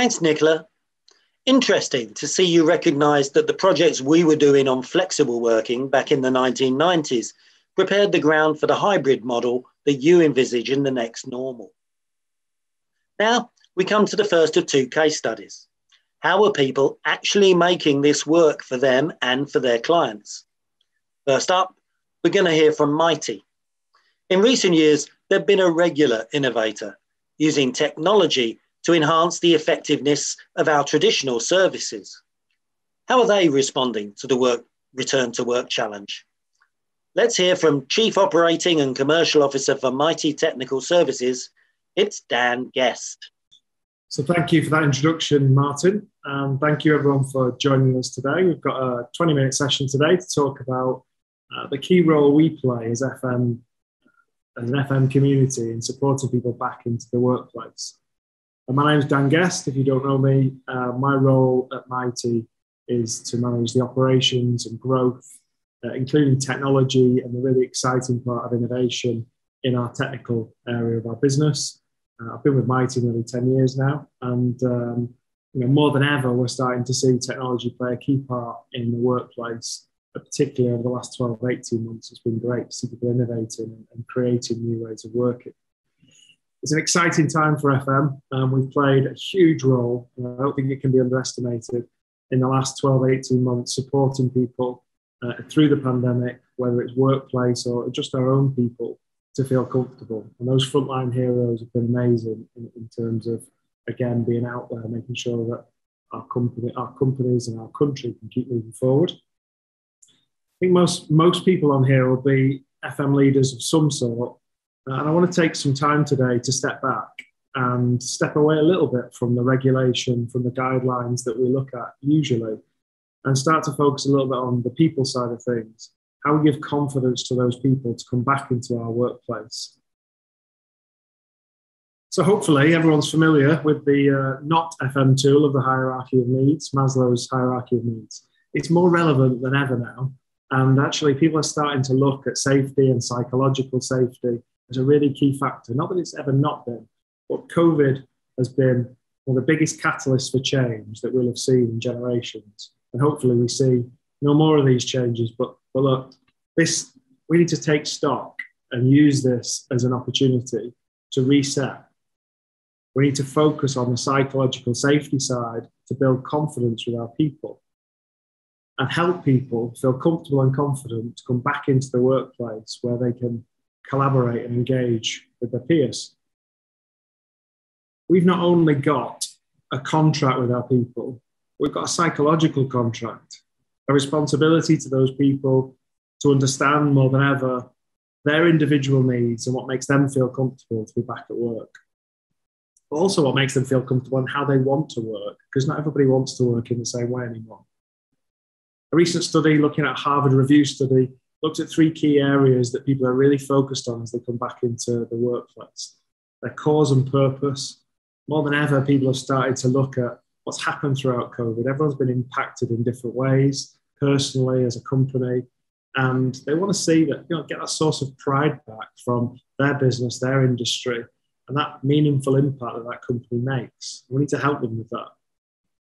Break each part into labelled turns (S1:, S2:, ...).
S1: Thanks, Nicola. Interesting to see you recognise that the projects we were doing on flexible working back in the 1990s prepared the ground for the hybrid model that you envisage in the next normal. Now we come to the first of two case studies. How are people actually making this work for them and for their clients? First up, we're going to hear from Mitie. In recent years, they've been a regular innovator, using technology to enhance the effectiveness of our traditional services. How are they responding to the return to work challenge? Let's hear from Chief Operating and Commercial Officer for Mitie Technical Services. It's Dan Guest.
S2: So thank you for that introduction, Martin. And thank you everyone for joining us today. We've got a 20-minute session today to talk about the key role we play as an FM community in supporting people back into the workplace. And my name is Dan Guest. If you don't know me, my role at Mitie is to manage the operations and growth, including technology and the really exciting part of innovation in our technical area of our business. I've been with Mitie nearly 10 years now, and more than ever, we're starting to see technology play a key part in the workplace, particularly over the last 12, 18 months. It's been great to see people innovating and creating new ways of working. It's an exciting time for FM, and we've played a huge role, and I don't think it can be underestimated, in the last 12, 18 months, supporting people through the pandemic, whether it's workplace or just our own people, to feel comfortable. And those frontline heroes have been amazing in terms of, again, being out there, making sure that our companies and our country can keep moving forward. I think most people on here will be FM leaders of some sort. And I want to take some time today to step back and step away a little bit from the regulation, from the guidelines that we look at usually, and start to focus a little bit on the people side of things, how we give confidence to those people to come back into our workplace. So hopefully everyone's familiar with the not FM tool of the hierarchy of needs, Maslow's hierarchy of needs. It's more relevant than ever now. And actually people are starting to look at safety and psychological safety as a really key factor. Not that it's ever not been, but COVID has been one of the biggest catalysts for change that we'll have seen in generations. And hopefully we see no more of these changes. But look, we need to take stock and use this as an opportunity to reset. We need to focus on the psychological safety side to build confidence with our people and help people feel comfortable and confident to come back into the workplace where they can collaborate and engage with their peers. We've not only got a contract with our people, we've got a psychological contract, a responsibility to those people to understand more than ever their individual needs and what makes them feel comfortable to be back at work. But also what makes them feel comfortable and how they want to work, because not everybody wants to work in the same way anymore. A recent study looking at Harvard Review study looked at three key areas that people are really focused on as they come back into the workplace. Their cause and purpose. More than ever, people have started to look at what's happened throughout COVID. Everyone's been impacted in different ways, personally, as a company, and they want to see that, get that source of pride back from their business, their industry, and that meaningful impact that company makes. We need to help them with that.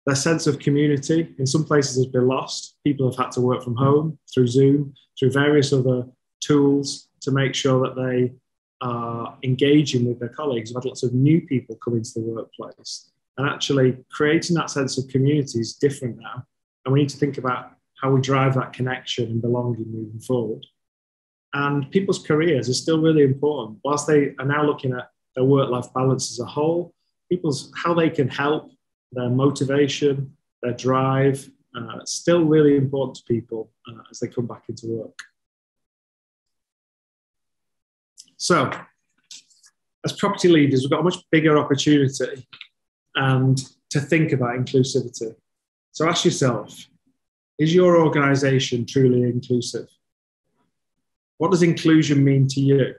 S2: Their sense of community in some places has been lost. People have had to work from home, through Zoom, through various other tools to make sure that they are engaging with their colleagues. We've had lots of new people come into the workplace. And actually creating that sense of community is different now. And we need to think about how we drive that connection and belonging moving forward. And people's careers are still really important. Whilst they are now looking at their work-life balance as a whole, how they can help, their motivation, their drive, still really important to people as they come back into work. So, as property leaders, we've got a much bigger opportunity to think about inclusivity. So ask yourself, is your organisation truly inclusive? What does inclusion mean to you?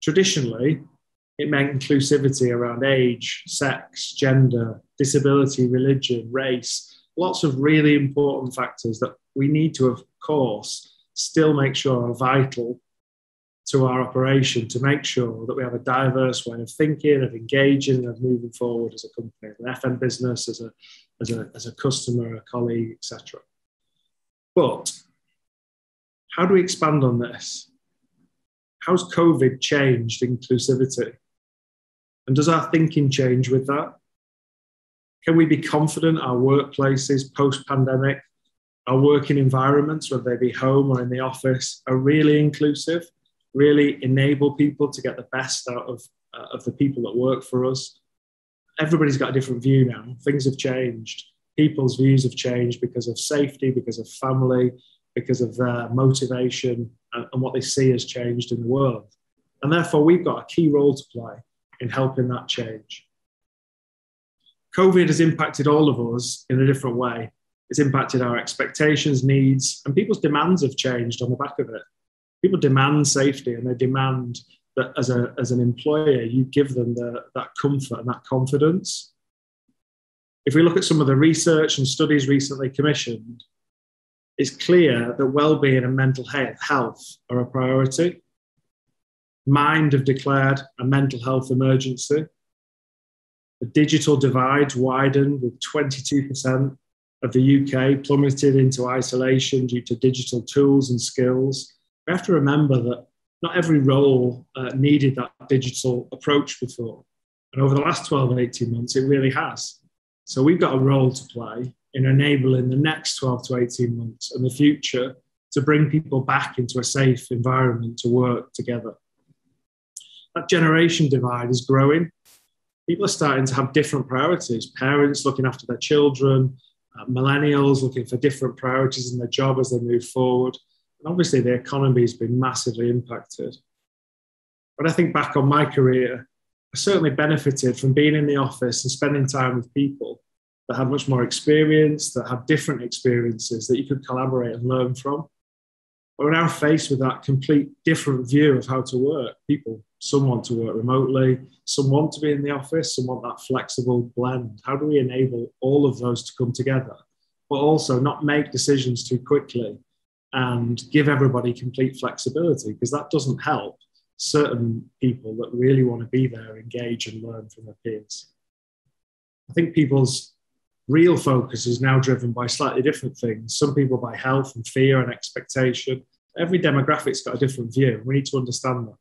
S2: Traditionally, it meant inclusivity around age, sex, gender, disability, religion, race, lots of really important factors that we need to, of course, still make sure are vital to our operation to make sure that we have a diverse way of thinking, of engaging, of moving forward as a company, an FM business, as a customer, a colleague, etc. But how do we expand on this? How's COVID changed inclusivity? And does our thinking change with that? Can we be confident our workplaces post-pandemic, our working environments, whether they be home or in the office, are really inclusive, really enable people to get the best out of the people that work for us? Everybody's got a different view now. Things have changed. People's views have changed because of safety, because of family, because of their motivation, and what they see has changed in the world. And therefore, we've got a key role to play in helping that change. COVID has impacted all of us in a different way. It's impacted our expectations, needs, and people's demands have changed on the back of it. People demand safety, and they demand that as an employer, you give them that comfort and that confidence. If we look at some of the research and studies recently commissioned, it's clear that well-being and mental health are a priority. Mind have declared a mental health emergency. The digital divide widened with 22% of the UK plummeted into isolation due to digital tools and skills. We have to remember that not every role needed that digital approach before. And over the last 12 and 18 months, it really has. So we've got a role to play in enabling the next 12 to 18 months and the future to bring people back into a safe environment to work together. That generation divide is growing. People are starting to have different priorities. Parents looking after their children, millennials looking for different priorities in their job as they move forward. And obviously the economy has been massively impacted. But I think back on my career, I certainly benefited from being in the office and spending time with people that had much more experience, that had different experiences that you could collaborate and learn from. But we're now faced with that complete different view of how to work. Some want to work remotely, some want to be in the office, some want that flexible blend. How do we enable all of those to come together, but also not make decisions too quickly and give everybody complete flexibility? Because that doesn't help certain people that really want to be there, engage and learn from their peers. I think people's real focus is now driven by slightly different things. Some people by health and fear and expectation. Every demographic's got a different view. We need to understand that.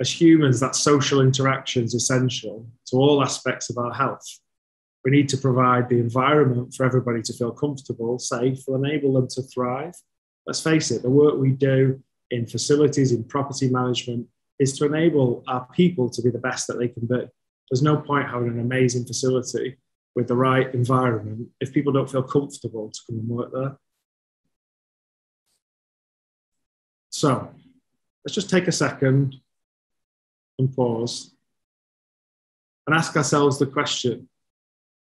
S2: As humans, that social interaction is essential to all aspects of our health. We need to provide the environment for everybody to feel comfortable, safe, and enable them to thrive. Let's face it, the work we do in facilities, in property management, is to enable our people to be the best that they can be. There's no point having an amazing facility with the right environment if people don't feel comfortable to come and work there. So let's just take a second and pause and ask ourselves the question,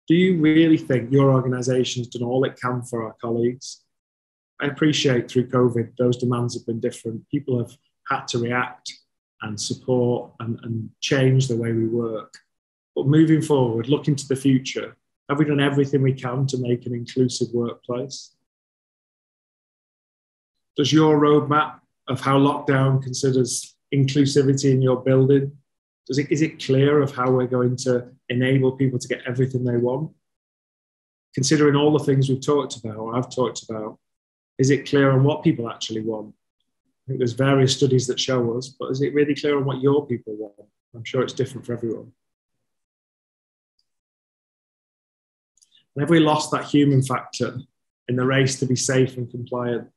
S2: do you really think your organisation's done all it can for our colleagues? I appreciate through COVID, those demands have been different. People have had to react and support and change the way we work. But moving forward, looking to the future, have we done everything we can to make an inclusive workplace? Does your roadmap of how lockdown considers inclusivity in your building, is it clear of how we're going to enable people to get everything they want? Considering all the things we've talked about, or I've talked about, is it clear on what people actually want? I think there's various studies that show us, but is it really clear on what your people want? I'm sure it's different for everyone. And have we lost that human factor in the race to be safe and compliant?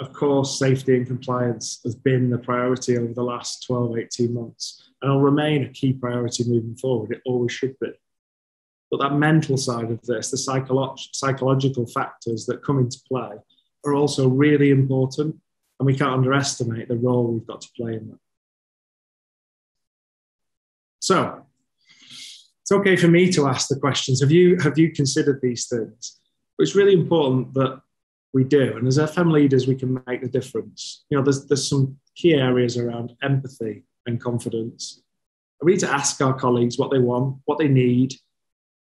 S2: Of course, safety and compliance has been the priority over the last 12, 18 months, and will remain a key priority moving forward. It always should be. But that mental side of this, the psychological factors that come into play, are also really important, and we can't underestimate the role we've got to play in that. So, it's okay for me to ask the questions. Have you considered these things? But it's really important that we do. And as FM leaders, we can make the difference. You know, there's some key areas around empathy and confidence. We need to ask our colleagues what they want, what they need.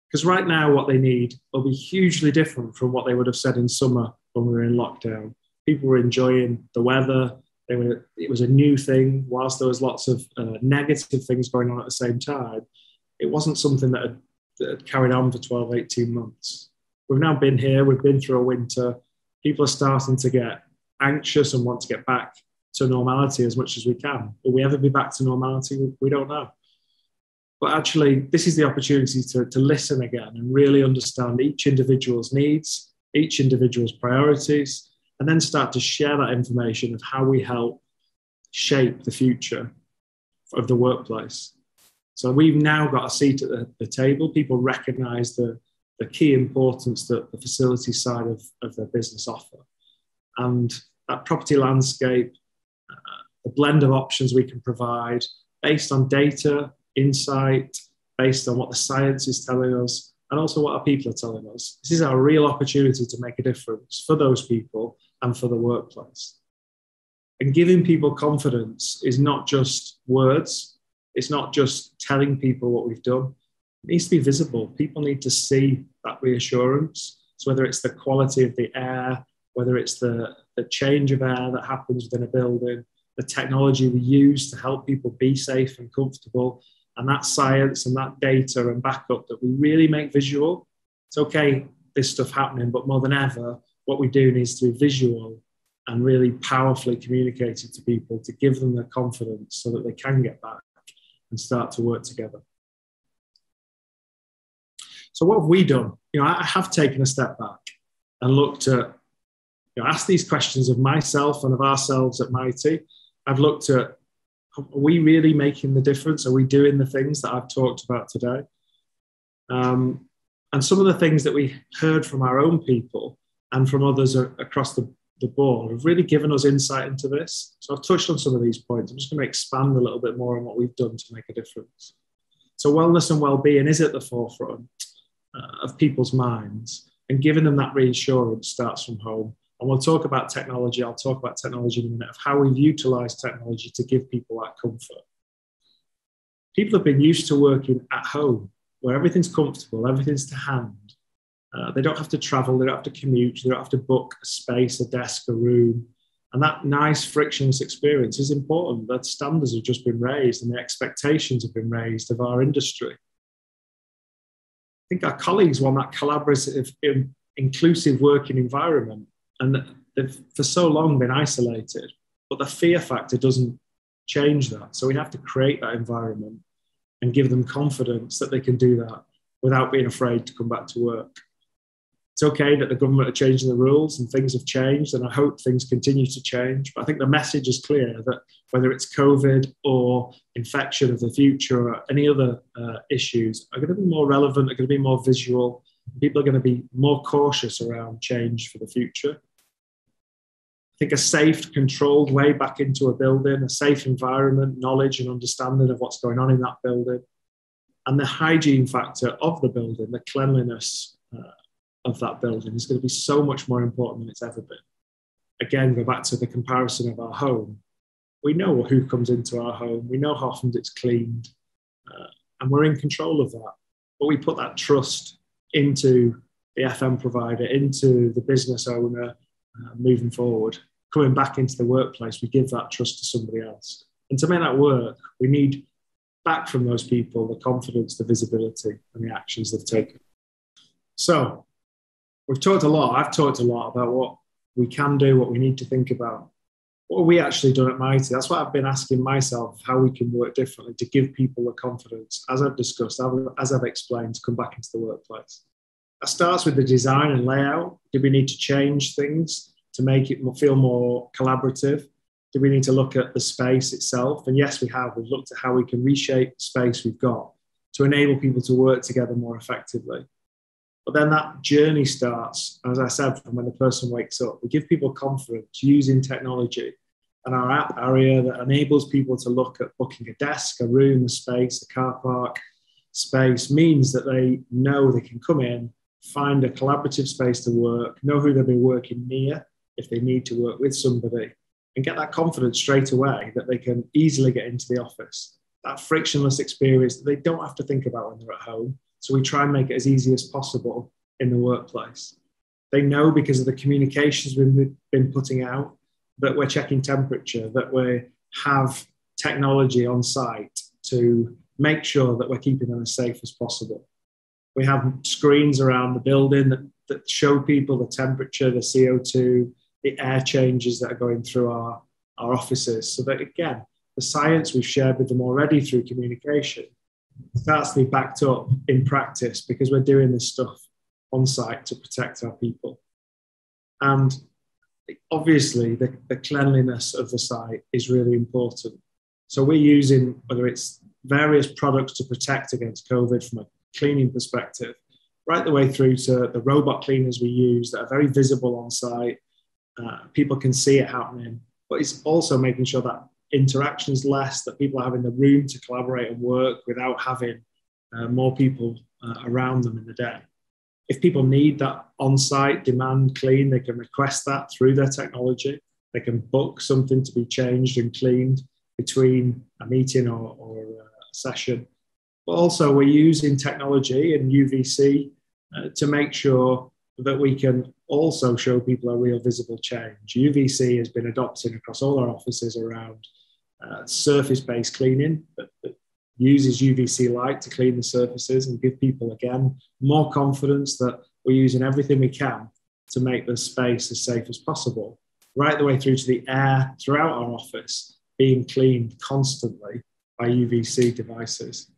S2: Because right now, what they need will be hugely different from what they would have said in summer when we were in lockdown. People were enjoying the weather, It was a new thing. Whilst there was lots of negative things going on at the same time, it wasn't something that had carried on for 12, 18 months. We've now been here, we've been through a winter. People are starting to get anxious and want to get back to normality as much as we can. Will we ever be back to normality? We don't know. But actually, this is the opportunity to listen again and really understand each individual's needs, each individual's priorities, and then start to share that information of how we help shape the future of the workplace. So we've now got a seat at the table. People recognize the key importance that the facility side of their business offer. And that property landscape, the blend of options we can provide based on data, insight, based on what the science is telling us, and also what our people are telling us. This is our real opportunity to make a difference for those people and for the workplace. And giving people confidence is not just words. It's not just telling people what we've done. It needs to be visible. People need to see that reassurance. So whether it's the quality of the air, whether it's the change of air that happens within a building, the technology we use to help people be safe and comfortable, and that science and that data and backup that we really make visual. It's okay, this stuff happening, but more than ever, what we do needs to be visual and really powerfully communicated to people to give them the confidence so that they can get back and start to work together. So what have we done? I have taken a step back and looked at, asked these questions of myself and of ourselves at Mitie. I've looked at, are we really making the difference? Are we doing the things that I've talked about today? And some of the things that we heard from our own people and from others across the board have really given us insight into this. So I've touched on some of these points. I'm just going to expand a little bit more on what we've done to make a difference. So wellness and well-being is at the forefront of people's minds, and giving them that reassurance starts from home. And we'll talk about technology. I'll talk about technology in a minute, of how we've utilised technology to give people that comfort. People have been used to working at home, where everything's comfortable, everything's to hand. They don't have to travel, they don't have to commute, they don't have to book a space, a desk, a room. And that nice frictionless experience is important. That standards have just been raised and the expectations have been raised of our industry. I think our colleagues want that collaborative, inclusive working environment. And they've for so long been isolated, but the fear factor doesn't change that. So we have to create that environment and give them confidence that they can do that without being afraid to come back to work. It's okay that the government are changing the rules and things have changed, and I hope things continue to change. But I think the message is clear that whether it's COVID or infection of the future or any other issues are going to be more relevant, are going to be more visual. People are going to be more cautious around change for the future. I think a safe, controlled way back into a building, a safe environment, knowledge and understanding of what's going on in that building, and the hygiene factor of the building, the cleanliness of that building is going to be so much more important than it's ever been. Again, go back to the comparison of our home. We know who comes into our home. We know how often it's cleaned, and we're in control of that. But we put that trust into the FM provider, into the business owner, moving forward. Coming back into the workplace, we give that trust to somebody else. And to make that work, we need back from those people the confidence, the visibility, and the actions they've taken. So we've talked a lot. I've talked a lot about what we can do, what we need to think about. What have we actually done at Mitie? That's what I've been asking myself, how we can work differently to give people the confidence, as I've discussed, as I've explained, to come back into the workplace. That starts with the design and layout. Do we need to change things to make it feel more collaborative? Do we need to look at the space itself? And yes, we have. We've looked at how we can reshape the space we've got to enable people to work together more effectively. But then that journey starts, as I said, from when the person wakes up. We give people confidence using technology and our app area that enables people to look at booking a desk, a room, a space, a car park space, means that they know they can come in, find a collaborative space to work, know who they'll be working near if they need to work with somebody, and get that confidence straight away that they can easily get into the office. That frictionless experience that they don't have to think about when they're at home. So we try and make it as easy as possible in the workplace. They know, because of the communications we've been putting out, that we're checking temperature, that we have technology on site to make sure that we're keeping them as safe as possible. We have screens around the building that show people the temperature, the CO2, the air changes that are going through our offices, so that, again, the science we've shared with them already through communication starts to be backed up in practice, because we're doing this stuff on site to protect our people. And obviously, the cleanliness of the site is really important. So we're using, whether it's various products to protect against COVID from a cleaning perspective, right the way through to the robot cleaners we use that are very visible on site. People can see it happening, but it's also making sure that interaction is less, that people are having the room to collaborate and work without having more people around them in the day. If people need that on-site demand clean, they can request that through their technology. They can book something to be changed and cleaned between a meeting or a session. But also, we're using technology and UVC to make sure that we can also show people a real visible change. UVC has been adopted across all our offices around surface-based cleaning that uses UVC light to clean the surfaces and give people, again, more confidence that we're using everything we can to make the space as safe as possible, right the way through to the air throughout our office being cleaned constantly by UVC devices.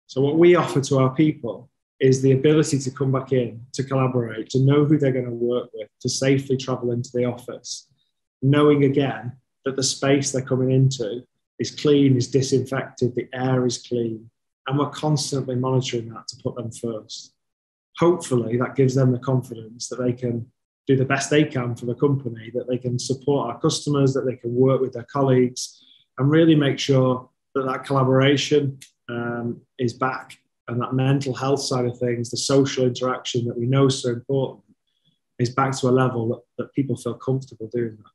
S2: So what we offer to our people is the ability to come back in, to collaborate, to know who they're going to work with, to safely travel into the office, knowing, again, that the space they're coming into is clean, is disinfected, the air is clean, and we're constantly monitoring that to put them first. Hopefully, that gives them the confidence that they can do the best they can for the company, that they can support our customers, that they can work with their colleagues, and really make sure that that collaboration is back, and that mental health side of things, the social interaction that we know is so important, is back to a level that people feel comfortable doing that.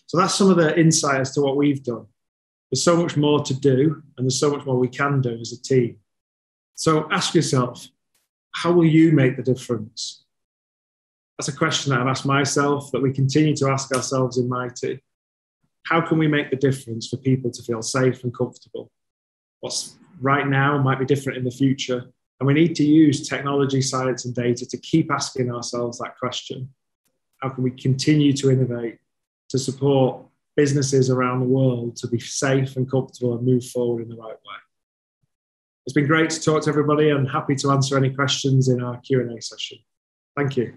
S2: So that's some of the insight as to what we've done. There's so much more to do, and there's so much more we can do as a team. So ask yourself, how will you make the difference? That's a question that I've asked myself, that we continue to ask ourselves in Mitie. How can we make the difference for people to feel safe and comfortable? What's right now might be different in the future. And we need to use technology, science, and data to keep asking ourselves that question. How can we continue to innovate to support businesses around the world to be safe and comfortable and move forward in the right way? It's been great to talk to everybody. I'm happy to answer any questions in our Q&A session. Thank you.